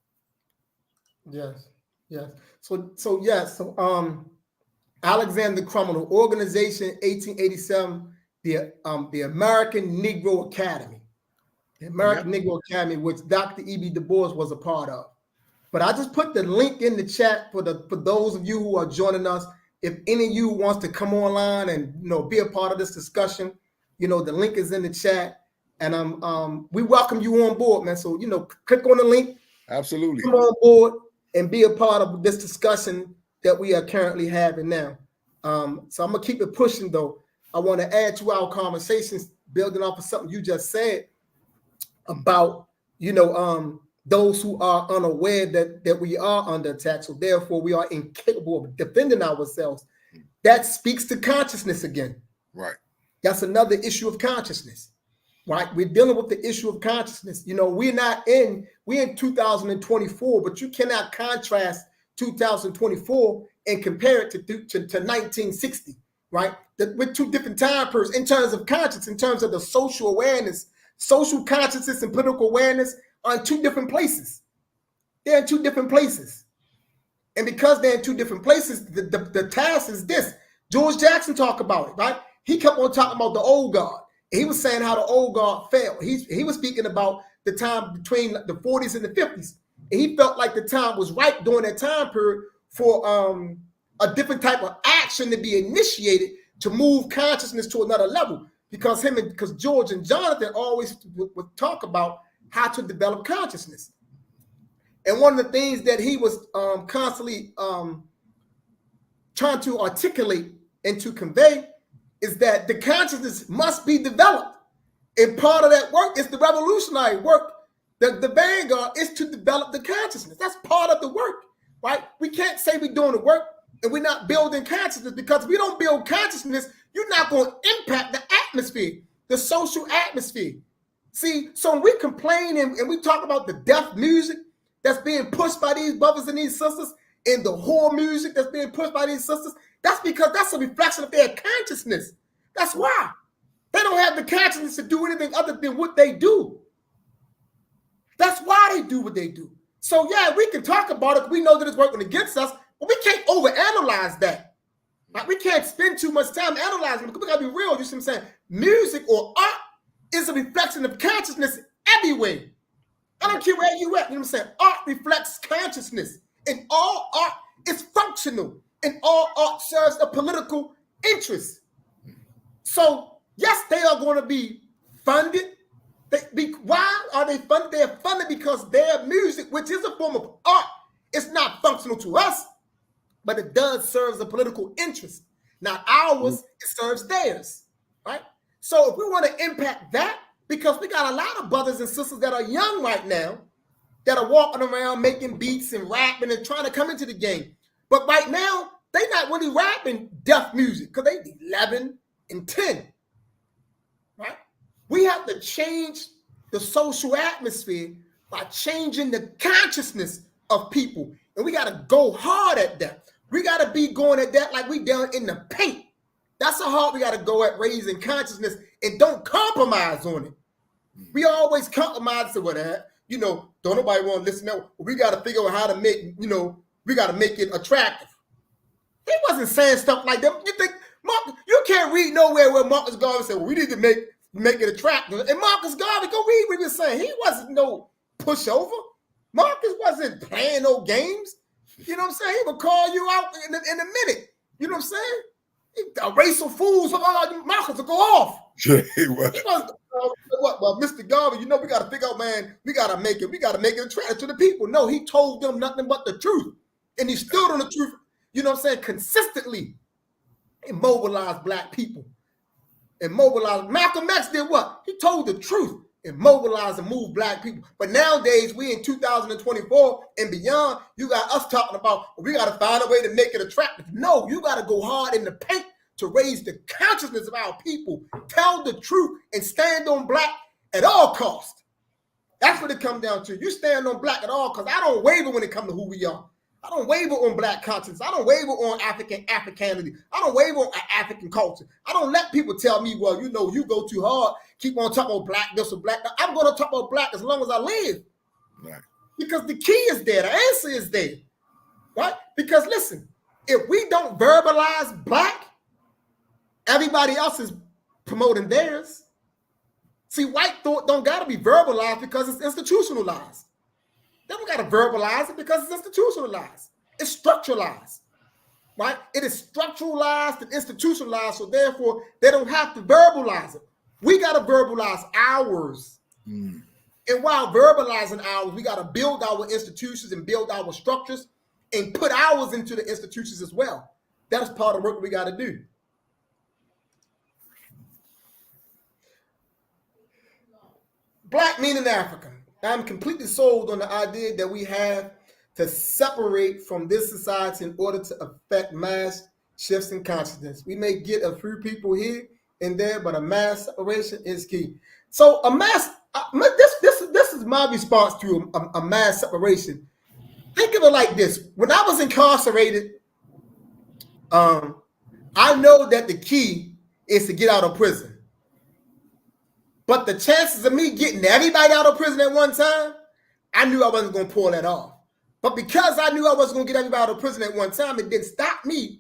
Yes, yes. So Alexander Crummell, organization 1887, the American Negro Academy. The American Negro Academy, which Dr. E.B. Du Bois was a part of. But I just put the link in the chat for those of you who are joining us. If any of you wants to come online and, you know, be a part of this discussion, you know, the link is in the chat, and we welcome you on board, man. So, you know, click on the link. Absolutely. Come on board and be a part of this discussion that we are currently having now. So I'm gonna keep it pushing though. I want to add to our conversations, building off of something you just said about, you know, those who are unaware that we are under attack, so therefore we are incapable of defending ourselves. That speaks to consciousness again. Right. That's another issue of consciousness, right? We're dealing with the issue of consciousness. You know, we're in 2024, but you cannot contrast 2024 and compare it to 1960, right? We're two different time periods in terms of consciousness, in terms of the social awareness. Social consciousness and political awareness are in two different places. They're in two different places. And because they're in two different places, the task is this. George Jackson talked about it, right? He kept on talking about the old guard. He was saying how the old guard failed. He was speaking about the time between the 40s and the 50s. And he felt like the time was right during that time period for a different type of action to be initiated to move consciousness to another level. Because George and Jonathan always would talk about how to develop consciousness. And one of the things that he was constantly trying to articulate and to convey is that the consciousness must be developed. And part of that work is the revolutionary work. The vanguard is to develop the consciousness. That's part of the work, right? We can't say we're doing the work and we're not building consciousness, because if we don't build consciousness, you're not going to impact the atmosphere, the social atmosphere. See, so when we complain and we talk about the deaf music that's being pushed by these brothers and these sisters, and the whore music that's being pushed by these sisters, that's because that's a reflection of their consciousness. That's why. They don't have the consciousness to do anything other than what they do. That's why they do what they do. So yeah, we can talk about it. We know that it's working against us, but we can't overanalyze that. Like, we can't spend too much time analyzing it. We gotta be real. You see what I'm saying? Music or art is a reflection of consciousness everywhere. I don't care where you at. You know what I'm saying? Art reflects consciousness, and all art is functional, and all art serves a political interest. So yes, they are going to be funded. Why are they funded? They are funded because their music, which is a form of art, is not functional to us, but it does serve a political interest. Not ours, it serves theirs, right? So if we want to impact that, because we got a lot of brothers and sisters that are young right now that are walking around making beats and rapping and trying to come into the game. But right now, they're not really rapping deaf music because they 11 and 10, right? We have to change the social atmosphere by changing the consciousness of people. And we got to go hard at that. We got to be going at that like we down in the paint. That's how hard we got to go at raising consciousness, and don't compromise on it. We always compromise to what, you know, don't nobody want to listen to that. We got to figure out how to make, you know, we got to make it attractive. He wasn't saying stuff like that. You think, you can't read nowhere where Marcus Garvey said, well, we need to make it attractive. And Marcus Garvey, go read what he was saying. He wasn't no pushover. Marcus wasn't playing no games. You know what I'm saying? He would call you out in a minute. You know what I'm saying? A race of fools, Marcus will go off. Yeah, he was. He wasn't, well, Mr. Garvey, you know, we got to figure out, man, we got to make it attractive to the people. No, he told them nothing but the truth. And he stood on the truth, you know what I'm saying, consistently. And mobilized black people. And mobilized. Malcolm X did what? He told the truth and mobilized and moved black people. But nowadays, we in 2024 and beyond, you got us talking about, we got to find a way to make it attractive. No, you got to go hard in the paint to raise the consciousness of our people. Tell the truth and stand on black at all costs. That's what it comes down to. You stand on black at all costs. I don't waver when it comes to who we are. I don't waver on black conscience. I don't waver on Africanity. I don't waver on African culture. I don't let people tell me, well, you know, you go too hard. Keep on talking about black, this or black. I'm going to talk about black as long as I live. Right. Because the key is there. The answer is there. Right? Because listen, if we don't verbalize black, everybody else is promoting theirs. See, white thought don't got to be verbalized because it's institutionalized. They don't got to verbalize it because it's institutionalized. It's structuralized, right? It is structuralized and institutionalized, so therefore they don't have to verbalize it. We got to verbalize ours. And while verbalizing ours, we got to build our institutions and build our structures and put ours into the institutions as well. That is part of the work we got to do. Black meaning African. I'm completely sold on the idea that we have to separate from this society in order to affect mass shifts in consciousness. We may get a few people here and there, but a mass separation is key. So a mass, this is my response to a mass separation. Think of it like this. When I was incarcerated, I know that the key is to get out of prison. But the chances of me getting everybody out of prison at one time, I knew I wasn't going to pull that off. But because I knew I wasn't going to get everybody out of prison at one time, it didn't stop me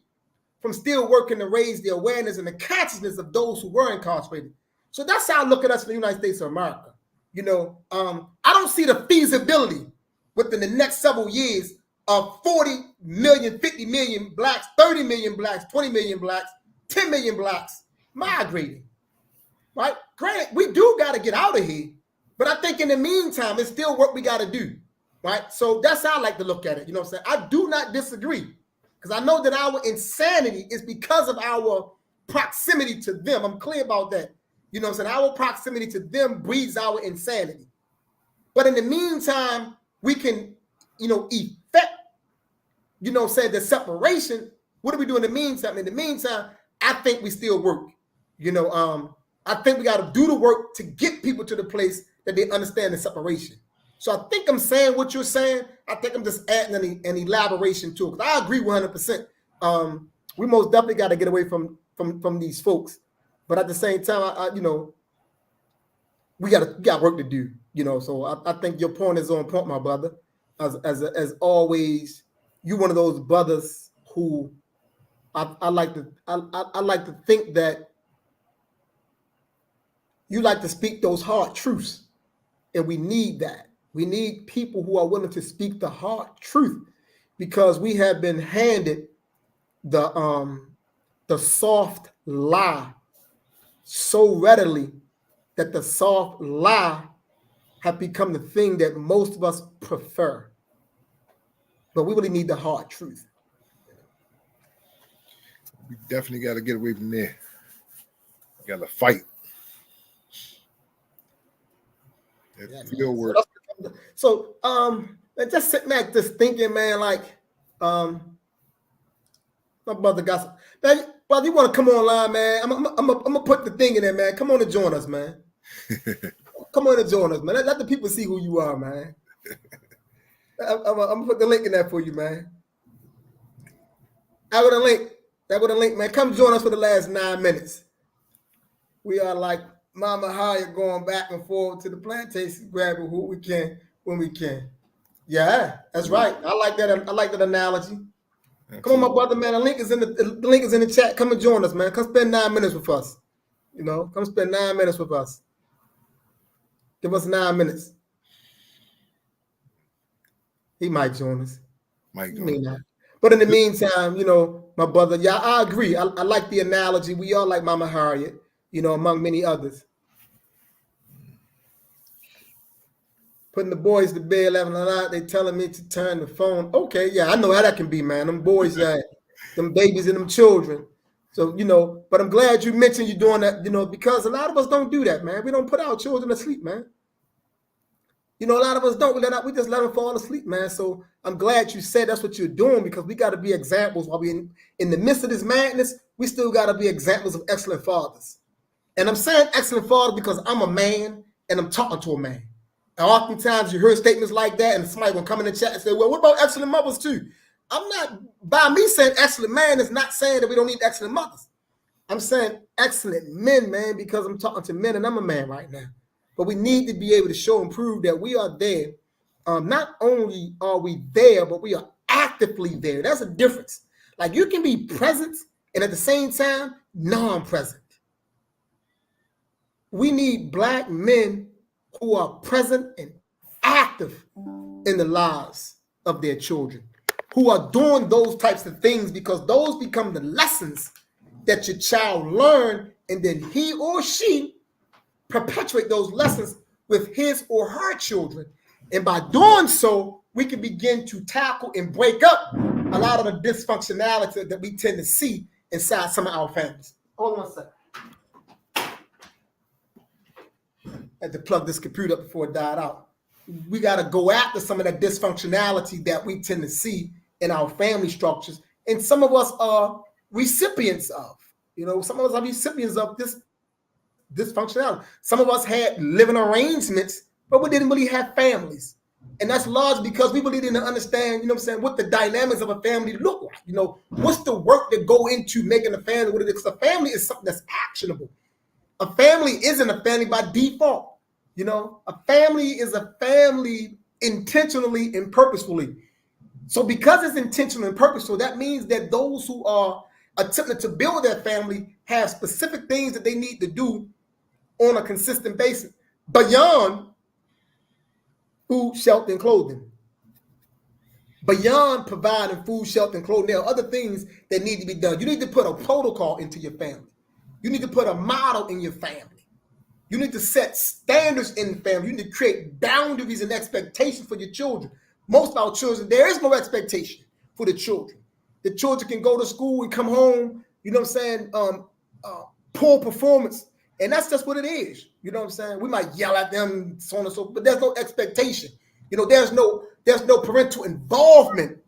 from still working to raise the awareness and the consciousness of those who were incarcerated. So that's how I look at us in the United States of America. You know, I don't see the feasibility within the next several years of 40 million, 50 million blacks, 30 million blacks, 20 million blacks, 10 million blacks migrating. Right? Granted, we do got to get out of here, but I think in the meantime, it's still work we got to do. Right? So that's how I like to look at it. You know what I'm saying? I do not disagree because I know that our insanity is because of our proximity to them. I'm clear about that. You know what I'm saying? Our proximity to them breeds our insanity. But in the meantime, we can, you know, effect, you know what I'm saying, the separation. What do we do in the meantime? In the meantime, I think we still work. You know, I think we got to do the work to get people to the place that they understand the separation. So I think I'm saying what you're saying. I think I'm just adding an elaboration to it. I agree 100%. We most definitely got to get away from these folks, but at the same time, we got work to do. So I think your point is on point, my brother. As always, you're one of those brothers who I like to think that you like to speak those hard truths, and we need that. We need people who are willing to speak the hard truth, because we have been handed the soft lie so readily that the soft lie have become the thing that most of us prefer. But we really need the hard truth. We definitely got to get away from there. Got to fight. Field work. So just sitting back just thinking, man, like my brother got some, man, brother, you want to come online, man? I'm gonna put the thing in there, man. Come on and join us, man. Come on and join us, man. Let the people see who you are, man. I'm gonna put the link in there for you, man. That with a link, man. Come join us for the last 9 minutes. We are like Mama Haret going back and forth to the plantation, grabbing who we can when we can. Yeah, that's right. I like that. I like that analogy. Absolutely. Come on, my brother, man. The link is in the chat. Come and join us, man. Come spend 9 minutes with us. Come spend 9 minutes with us. Give us 9 minutes. He might join us. Might not. But in the meantime, my brother, yeah, I agree. I like the analogy. We are like Mama Haret, among many others. Putting the boys to bed, 11 o'clock, they telling me to turn the phone. Okay, yeah, I know how that can be, man. Them boys, them babies and them children. So, but I'm glad you mentioned you doing that, because a lot of us don't do that, man. We don't put our children to sleep, man. A lot of us don't. We just let them fall asleep, man. So I'm glad you said that's what you're doing, because we got to be examples. While we in the midst of this madness, we still got to be examples of excellent fathers. And I'm saying excellent father because I'm a man and I'm talking to a man. And oftentimes you hear statements like that, and somebody will come in the chat and say, well, what about excellent mothers too? I'm not, by me saying excellent man is not saying that we don't need excellent mothers. I'm saying excellent men, man, because I'm talking to men and I'm a man right now. But we need to be able to show and prove that we are there. Not only are we there, but we are actively there. That's a difference. Like, you can be present and at the same time non-present. We need Black men who are present and active in the lives of their children, who are doing those types of things, because those become the lessons that your child learn, and then he or she perpetuate those lessons with his or her children. And by doing so, we can begin to tackle and break up a lot of the dysfunctionality that we tend to see inside some of our families. Hold on a second. I had to plug this computer up before it died out. We got to go after some of that dysfunctionality that we tend to see in our family structures. And some of us are recipients of, some of us are recipients of this dysfunctionality. Some of us had living arrangements, but we didn't really have families. And that's largely because we really didn't understand, what the dynamics of a family look like. What's the work that go into making a family what it is? Because a family is something that's actionable. A family isn't a family by default. A family is a family intentionally and purposefully. So because it's intentional and purposeful, that means that those who are attempting to build their family have specific things that they need to do on a consistent basis beyond food, shelter, and clothing. Beyond providing food, shelter, and clothing, there are other things that need to be done. You need to put a protocol into your family. You need to put a model in your family. You need to set standards in the family. You need to create boundaries and expectations for your children. Most of our children, there is no expectation for the children. The children can go to school and come home, poor performance. And that's just what it is. We might yell at them, so on and so forth, but there's no expectation. There's no parental involvement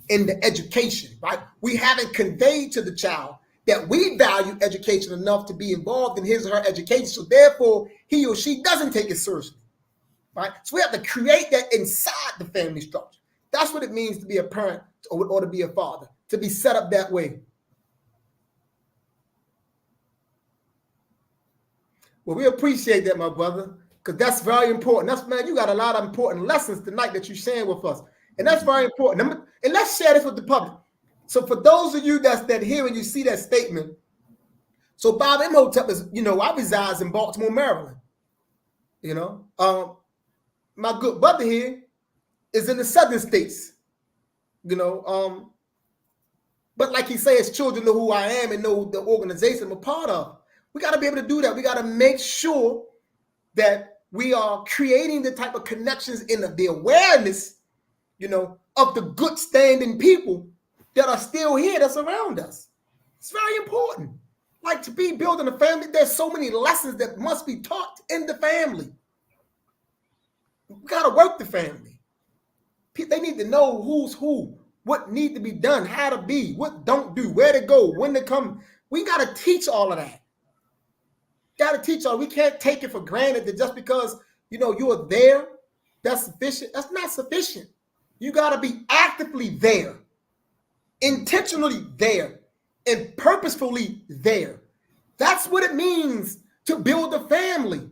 in the education, right? We haven't conveyed to the child that we value education enough to be involved in his or her education. So therefore, he or she doesn't take it seriously, right? So we have to create that inside the family structure. That's what it means to be a parent or to be a father, to be set up that way. Well, we appreciate that, my brother, because that's very important. That's, man, you got a lot of important lessons tonight that you're sharing with us. And that's very important. And let's share this with the public. So for those of you that hear and you see that statement, so Bob Imhotep is, I reside in Baltimore, Maryland. My good brother here is in the southern states, but like he says, children know who I am and know the organization I'm a part of. We got to be able to do that. We got to make sure that we are creating the type of connections in the awareness, of the good standing people that are still here, that's around us. It's very important. Like, to be building a family, there's so many lessons that must be taught in the family. We got to work the family. They need to know who's who, what need to be done, how to be, what don't do, where to go, when to come. We got to teach all of that. Got to teach all. We can't take it for granted that just because, you're there, that's sufficient. That's not sufficient. You got to be actively there, intentionally there, and purposefully there. That's what it means to build a family.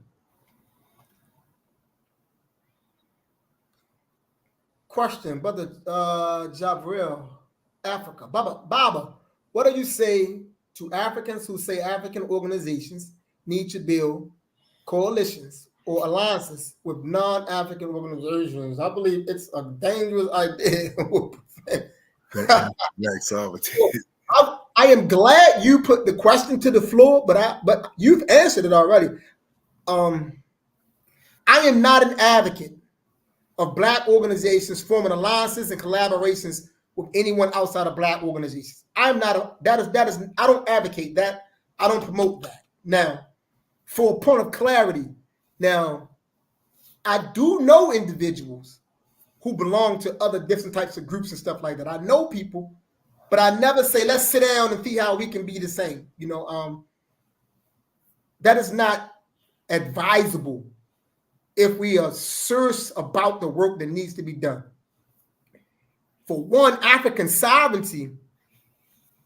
Question, Brother Jabril, Africa. Baba, what do you say to Africans who say African organizations need to build coalitions or alliances with non-African organizations? I believe it's a dangerous idea. I am glad you put the question to the floor, but you've answered it already. I am not an advocate of Black organizations forming alliances and collaborations with anyone outside of Black organizations. I don't advocate that. I don't promote that. Now, for a point of clarity, I do know individuals who belong to other different types of groups and stuff like that. I know people, but I never say, let's sit down and see how we can be the same. That is not advisable if we are serious about the work that needs to be done. For one, African sovereignty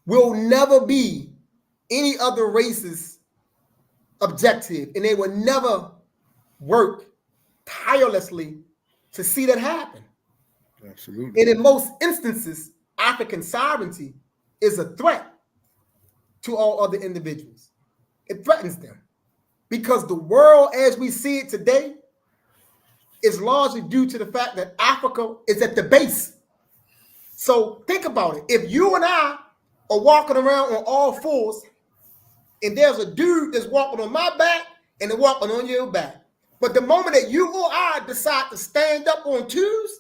will never be any other race's objective, and they will never work tirelessly to see that happen. Absolutely. And in most instances, African sovereignty is a threat to all other individuals. It threatens them because the world as we see it today is largely due to the fact that Africa is at the base. So think about it. If you and I are walking around on all fours and there's a dude that's walking on my back and they're walking on your back, but the moment that you or I decide to stand up on twos,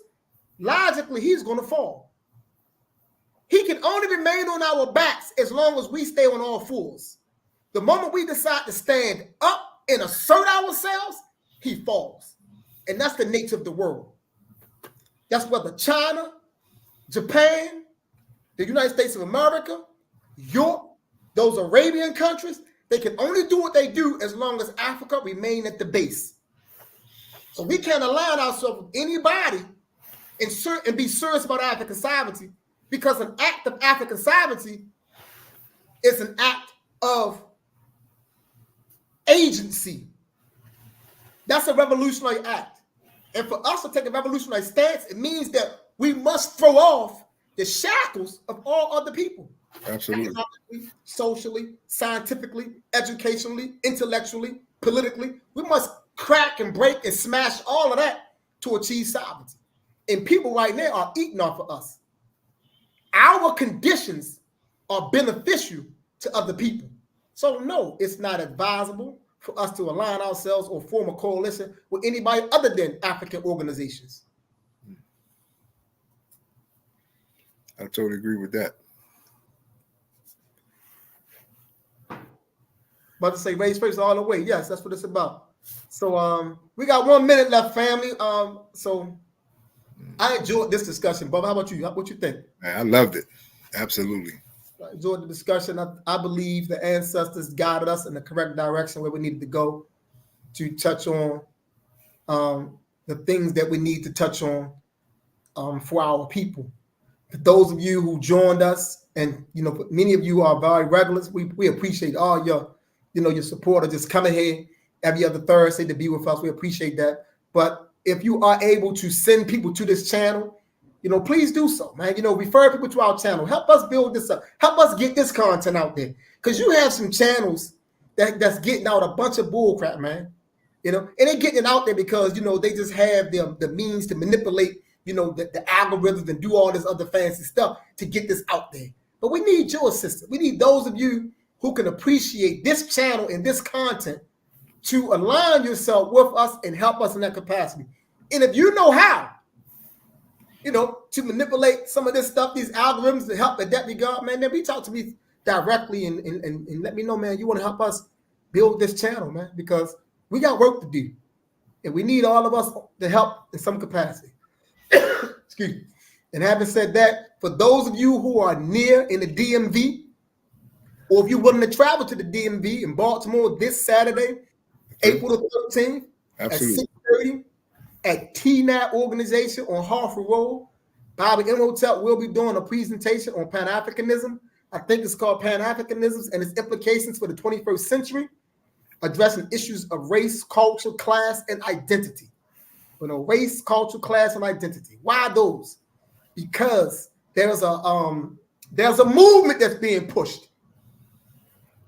logically he's going to fall. He can only remain on our backs as long as we stay on all fours. The moment we decide to stand up and assert ourselves, he falls. And that's the nature of the world. That's whether China, Japan, the United States of America, Europe, those Arabian countries, they can only do what they do as long as Africa remain at the base. So we can't align ourselves with anybody and be serious about African sovereignty, because an act of African sovereignty is an act of agency. That's a revolutionary act. And for us to take a revolutionary stance, it means that we must throw off the shackles of all other people. Absolutely. Economically, socially, scientifically, educationally, intellectually, politically. We must crack and break and smash all of that to achieve sovereignty. And people right now are eating off of us. Our conditions are beneficial to other people. So no, it's not advisable for us to align ourselves or form a coalition with anybody other than African organizations. I totally agree with that. About to say raise first all the way. Yes, that's what it's about. So we got 1 minute left, family. So I enjoyed this discussion, Bubba. How about you? What you think? I loved it. Absolutely. I enjoyed the discussion. I believe the ancestors guided us in the correct direction where we needed to go to touch on the things that we need to touch on for our people. For those of you who joined us, and many of you are very regulars, we appreciate all your support of just coming here every other Thursday to be with us. We appreciate that. But if you are able to send people to this channel, please do so, man. Refer people to our channel. Help us build this up. Help us get this content out there. Because you have some channels that's getting out a bunch of bull crap, man. And they're getting it out there because, they just have the means to manipulate, the algorithms and do all this other fancy stuff to get this out there. But we need your assistance. We need those of you who can appreciate this channel and this content to align yourself with us and help us in that capacity. And if you know how, to manipulate some of this stuff, these algorithms to help in that regard, man, then reach out to me directly and let me know, man, you want to help us build this channel, man, because we got work to do. And we need all of us to help in some capacity. Excuse me. And having said that, for those of you who are near in the DMV, or if you're willing to travel to the DMV in Baltimore this Saturday, April the 13th, Absolutely. at 6:30 at TNAT organization on Harford Road, Bobby Imhotep will be doing a presentation on Pan-Africanism. I think it's called Pan-Africanism and its implications for the 21st century, addressing issues of race, culture, class, and identity. Race, culture, class, and identity. Why those? Because there's a movement that's being pushed.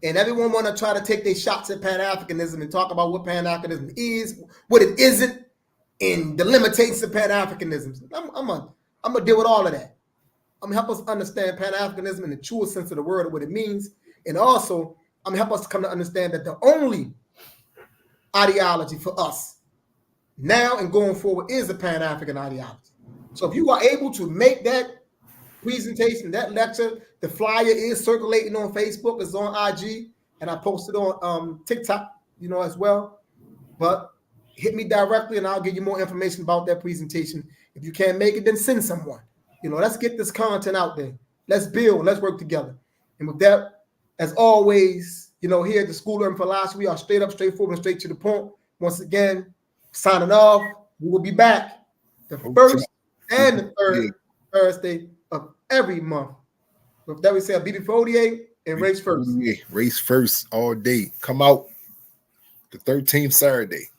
And everyone want to try to take their shots at Pan-Africanism and talk about what Pan-Africanism is, what it isn't, and the limitations of Pan-Africanism. I'm gonna deal with all of that. I'm gonna help us understand Pan-Africanism in the truest sense of the word and what it means. And also, I'm gonna help us to come to understand that the only ideology for us now and going forward is the Pan-African ideology. So if you are able to make that presentation, that lecture, the flyer is circulating on Facebook, it's on IG, and I posted on TikTok, as well. But hit me directly and I'll give you more information about that presentation. If you can't make it, then send someone. Let's get this content out there. Let's build, let's work together. And with that, as always, here at the School of Urban Philosophy, we are straight up, straightforward, and straight to the point. Once again, signing off. We will be back the first and the third Thursday of every month. With that, we say BB48 and race first. Race first all day. Come out the 13th Saturday.